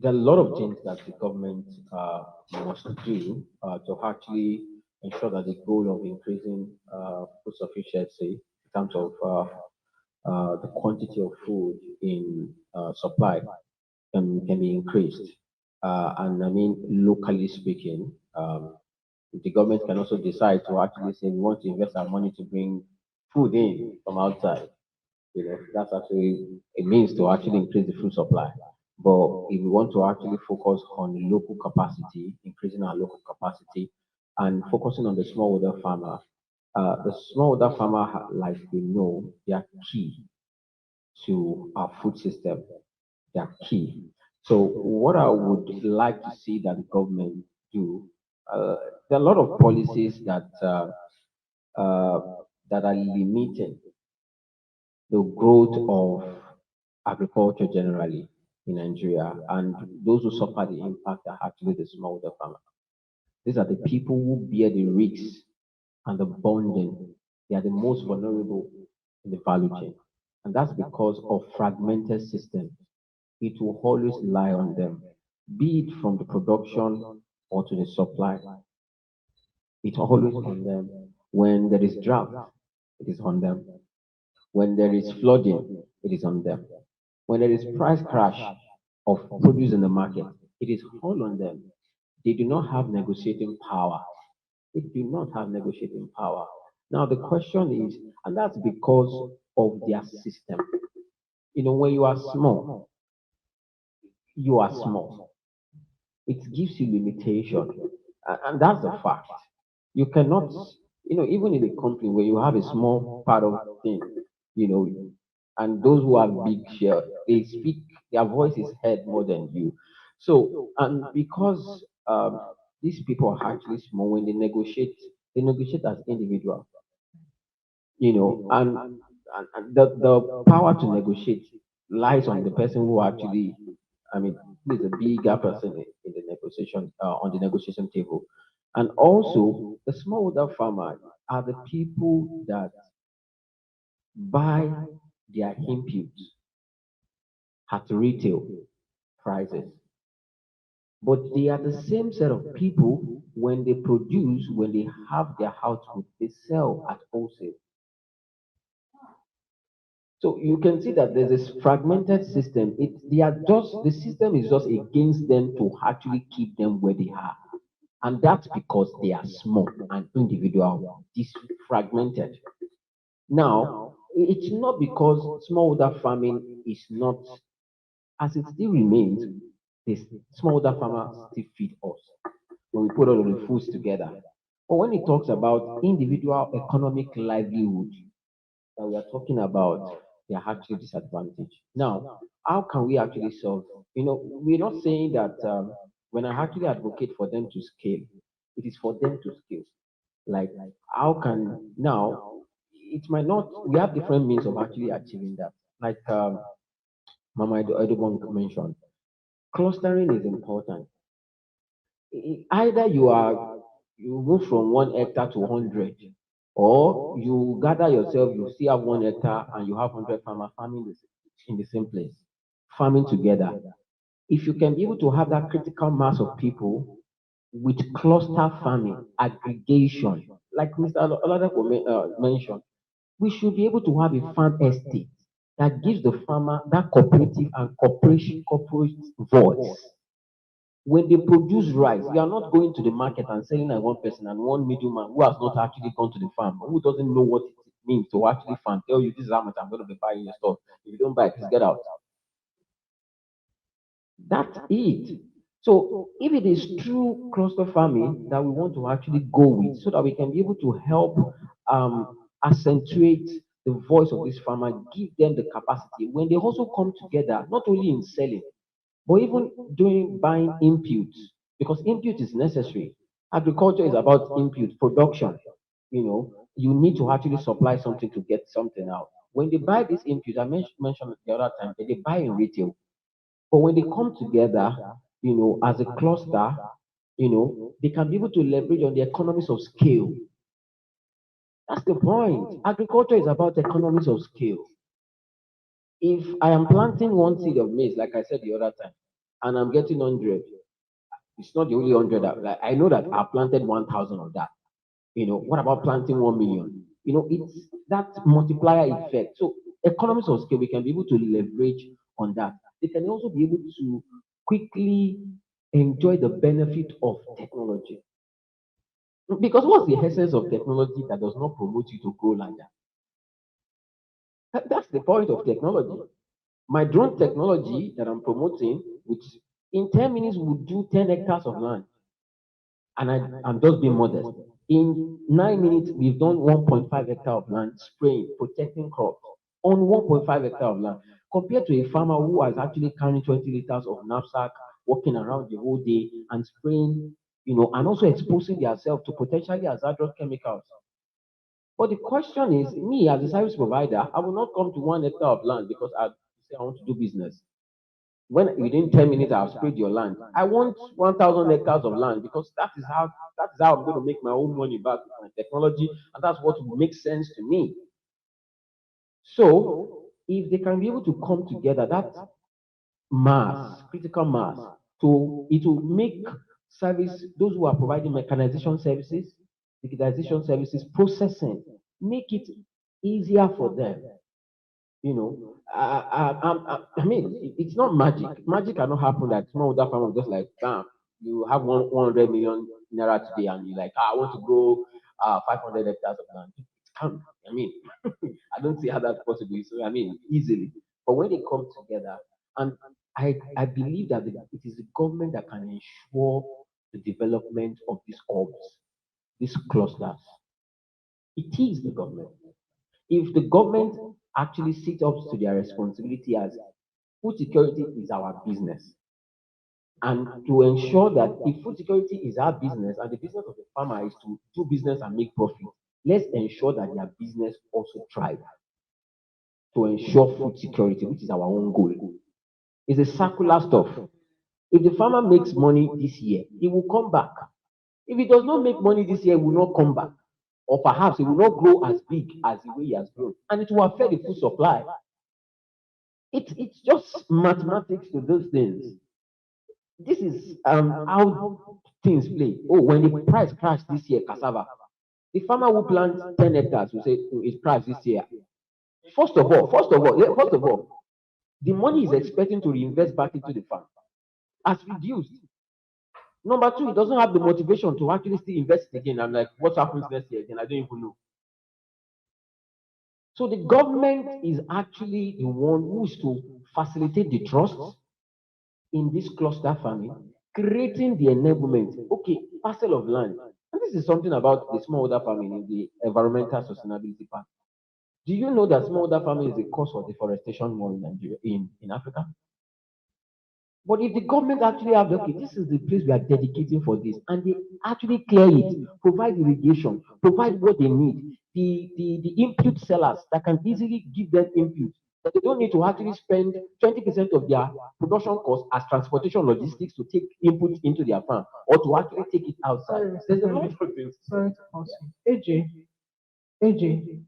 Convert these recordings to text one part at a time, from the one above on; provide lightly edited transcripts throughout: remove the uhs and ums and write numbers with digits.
there are a lot of things that the government must do to actually ensure that the goal of increasing food sufficiency in terms of the quantity of food in supply can be increased. And I mean, locally speaking, the government can also decide to actually say we want to invest our money to bring food in from outside. That's actually a means to actually increase the food supply. But if we want to actually focus on local capacity, increasing our local capacity, and focusing on the smallholder farmer, the smallholder farmer, like we know, they are key to our food system. They are key. So what I would like to see that the government do, there are a lot of policies uh, that are limiting the growth of agriculture generally in Nigeria, and those who suffer the impact are actually the smallholder farmers. These are the people who bear the risks and the burden. They are the most vulnerable in the value chain, and that's because of fragmented systems. It will always lie on them, be it from the production or to the supply. It's always on them. When there is drought, it is on them. When there is flooding, it is on them. When there is price crash of produce in the market, it is all on them. They do not have negotiating power. They do not have negotiating power. Now the question is, and that's because of their system. When you are small, you are small. It gives you limitation, and that's the fact. You cannot, even in a company where you have a small part of thing, you know, and those who have big share, they speak, their voice is heard more than you. So, and because these people are actually small, when they negotiate as individuals, and the power to negotiate lies on the person who actually, I mean, who is a bigger person in the negotiation, on the negotiation table. And also, the smallholder farmer are the people that buy their inputs at retail prices. But they are the same set of people when they produce, when they have their output, they sell at wholesale. So you can see that there's this fragmented system. They are just the system is just against them to actually keep them where they are, and that's because they are small and individual, this fragmented. Now, it's not because smallholder farming is not, as it still remains, this smallholder farmers still feed us when we put all of the foods together. But when it talks about individual economic livelihood, that we are talking about, they are actually disadvantaged. Now, how can we actually solve? We're not saying that when I actually advocate for them to scale, it is for them to scale. Like, how can now? It might not. We have different means of actually achieving that. Like Mama Edubong mentioned, clustering is important. Either you move from 1 hectare to 100, or you gather yourself, you still have 1 hectare and you have 100 farmers farming in the same place, farming together. If you can be able to have that critical mass of people with cluster farming, aggregation, like Mr. Oladapo mentioned, we should be able to have a farm estate that gives the farmer that cooperative and corporate voice. When they produce rice, you are not going to the market and selling like one person and one middleman who has not actually gone to the farm, who doesn't know what it means to actually farm, tell you this is how much I'm going to be buying your stuff. If you don't buy it, please get out. That's it. So if it is true cluster farming that we want to actually go with, so that we can be able to help accentuate the voice of this farmer, give them the capacity when they also come together, not only in selling, but even doing buying inputs, because input is necessary. Agriculture is about input production. You need to actually supply something to get something out. When they buy this input, I mentioned the other time that they buy in retail, but when they come together, as a cluster, they can be able to leverage on the economies of scale. That's the point. Agriculture is about economies of scale. If I am planting one seed of maize, like I said the other time, and I'm getting 100. It's not the only 100 that, like, I know that I planted 1,000 of that. What about planting 1 million? It's that multiplier effect. So economies of scale, we can be able to leverage on that. They can also be able to quickly enjoy the benefit of technology. Because what's the essence of technology that does not promote you to grow larger? That's the point of technology. My drone technology that I'm promoting, which in 10 minutes would do 10 hectares of land. And I'm just being modest. In 9 minutes, we've done 1.5 hectare of land, spraying, protecting crops on 1.5 hectare of land, compared to a farmer who has actually carrying 20 liters of knapsack, walking around the whole day and spraying, and also exposing themselves to potentially hazardous chemicals. But the question is, me as a service provider, I will not come to 1 hectare of land because I say I want to do business. When within 10 minutes I've sprayed your land, I want 1,000 hectares of land because that is how I'm going to make my own money back with my technology, and that's what will make sense to me. So if they can be able to come together, that mass, critical mass, to it will make service those who are providing mechanization services, digitization services, processing, make it easier for them. I mean, it's not magic. Magic cannot happen that small that farmer just like, bam, you have 100 million naira today, and you're like, I want to grow 500 hectares of land. It can't. I mean, I don't see how that's possible. So, I mean, easily. But when they come together, and I believe that it is the government that can ensure the development of these hubs, these clusters. It is the government. If the government actually sits up to their responsibility as food security is our business, and to ensure that if food security is our business and the business of the farmer is to do business and make profit, let's ensure that their business also thrives to ensure food security, which is our own goal. It's a circular stuff. If the farmer makes money this year, he will come back. If he does not make money this year, he will not come back. Or perhaps he will not grow as big as the way he has grown. And it will affect the food supply. It's just mathematics to those things. This is how things play. Oh, when the price crashed this year, cassava, the farmer who plants 10 hectares will say, oh, it's priced this year. First of all, the money he's expecting to reinvest back into the farm has reduced. Number two, he doesn't have the motivation to actually still invest it again. I'm like, what happens next year again? I don't even know. So the government is actually the one who is to facilitate the trust in this cluster farming, creating the enablement. Okay, parcel of land. And this is something about the smallholder farming in the environmental sustainability part. Do you know that smallholder farming is the cause of deforestation more in Nigeria, in Africa? But if the government actually have, okay, this is the place we are dedicating for this, and they actually clear it, provide irrigation, provide what they need, the input sellers that can easily give them input, that they don't need to actually spend 20% of their production cost as transportation logistics to take input into their farm or to actually take it outside. Sorry, Mr. There's a Femi. lot of things. Sorry to pause you. AJ,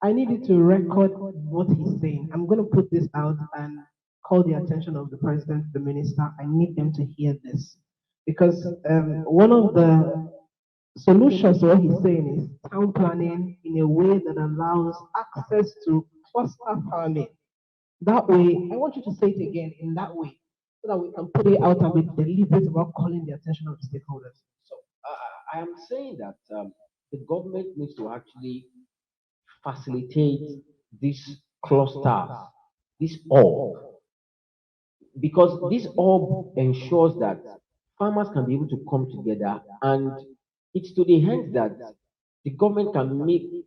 I need you to record what he's saying. I'm going to put this out and call the attention of the president, the minister. I need them to hear this because one of the solutions to what he's saying is town planning in a way that allows access to cluster farming. That way, I want you to say it again in that way so that we can put it out and be deliberate about calling the attention of the stakeholders. So I am saying that the government needs to actually facilitate this cluster, this all, because this all ensures that farmers can be able to come together, and it's to the end that the government can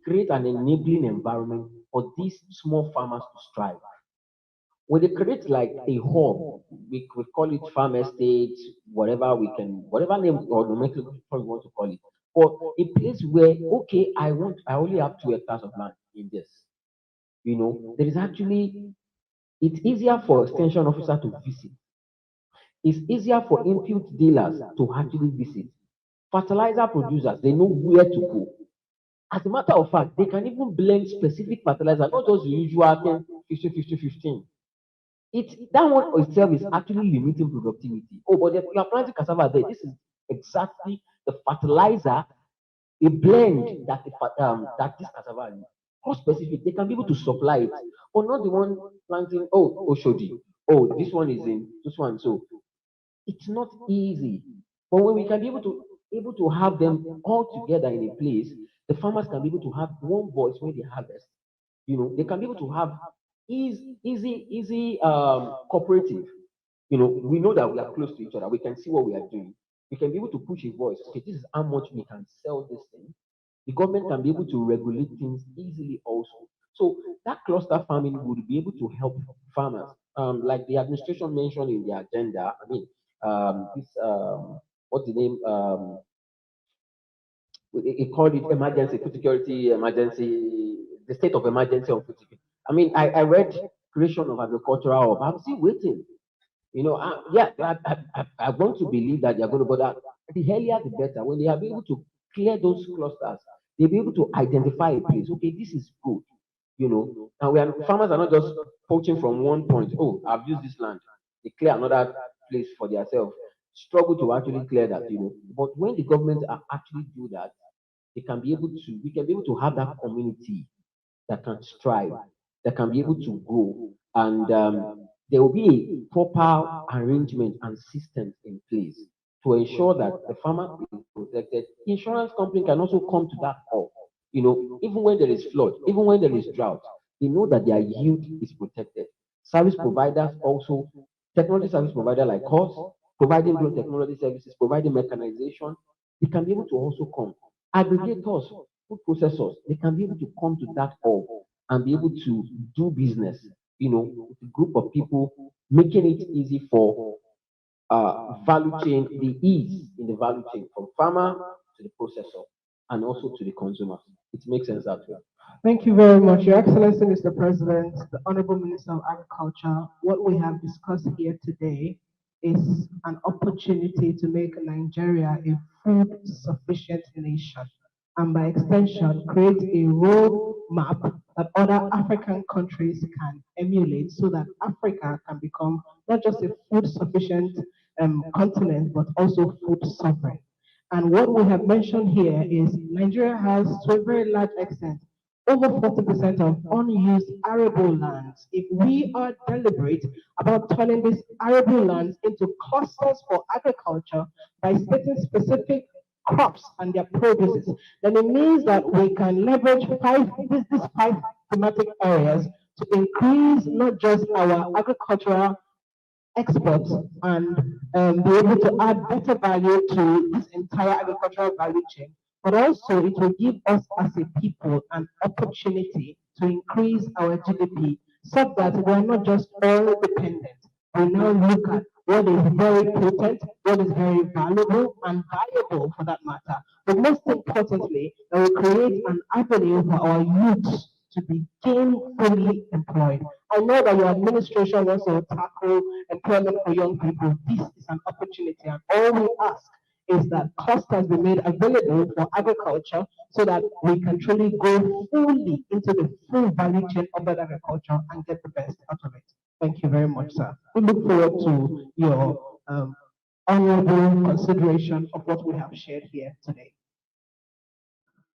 create an enabling environment for these small farmers to strive. When they create like a hub, we could call it farm estate, whatever name or nomenclature we want to call it, but a place where, okay, I only have 2 hectares of land in this. There is actually, it's easier for extension officer to visit. It's easier for input dealers to actually visit. Fertilizer producers, they know where to go. As a matter of fact, they can even blend specific fertilizer, not just the usual 10, 15, 15, 15. That one itself is actually limiting productivity. Oh, but you are planting cassava there. This is exactly the fertilizer, a blend that that this cassava is. How specific? They can be able to supply it, but not the one planting. Oh, Oshodi. Oh, this one is in this one. So it's not easy. But when we can be able to have them all together in a place, the farmers can be able to have one voice when they harvest. They can be able to have easy cooperative. We know that we are close to each other. We can see what we are doing. We can be able to push a voice. Okay, this is how much we can sell this thing. The government can be able to regulate things easily also. So that cluster farming would be able to help farmers. Like the administration mentioned in the agenda, I mean, this what's the name? It called it emergency food security emergency, the state of emergency on food security. I mean, I read creation of agricultural hub. I'm still waiting. Yeah, I want to believe that they're going to, but the earlier the better. When they are able to clear those clusters, they'll be able to identify a place. Okay, this is good. And farmers are not just poaching from one point. Oh, I've used this land. They clear another place for themselves. Struggle to actually clear that. But when the government are actually do that, we can be able to have that community that can strive, that can be able to grow, and there will be a proper arrangement and systems in place to ensure that the farmer is protected. Insurance company can also come to that call. Even when there is flood, even when there is drought, they know that their yield is protected. Service providers also, technology service provider like us, providing drone technology services, providing mechanization, they can be able to also come. Aggregators, food processors, they can be able to come to that hub and be able to do business, with a group of people, making it easy for value chain, the ease in the value chain from farmer to the processor and also to the consumer. It makes sense that way. Thank you very much, Your Excellency, Mr. President, the Honorable Minister of Agriculture. What we have discussed here today is an opportunity to make Nigeria a food sufficient nation, and by extension, create a roadmap that other African countries can emulate so that Africa can become not just a food sufficient continent, but also food sovereign. And what we have mentioned here is Nigeria has, to a very large extent, over 40% of unused arable lands. If we are deliberate about turning these arable lands into clusters for agriculture by stating specific crops and their produces, then it means that we can leverage these five thematic areas to increase not just our agricultural exports and be able to add better value to this entire agricultural value chain. But also, it will give us as a people an opportunity to increase our GDP so that we are not just oil dependent. We now look at what is very potent, what is very valuable and valuable for that matter. But most importantly, that will create an avenue for our youth to be gainfully employed. I know that your administration wants to tackle employment for young people. This is an opportunity, and all we ask is that clusters be made available for agriculture so that we can truly go fully into the full value chain of that agriculture and get the best out of it. Thank you very much, sir. We look forward to your honorable consideration of what we have shared here today.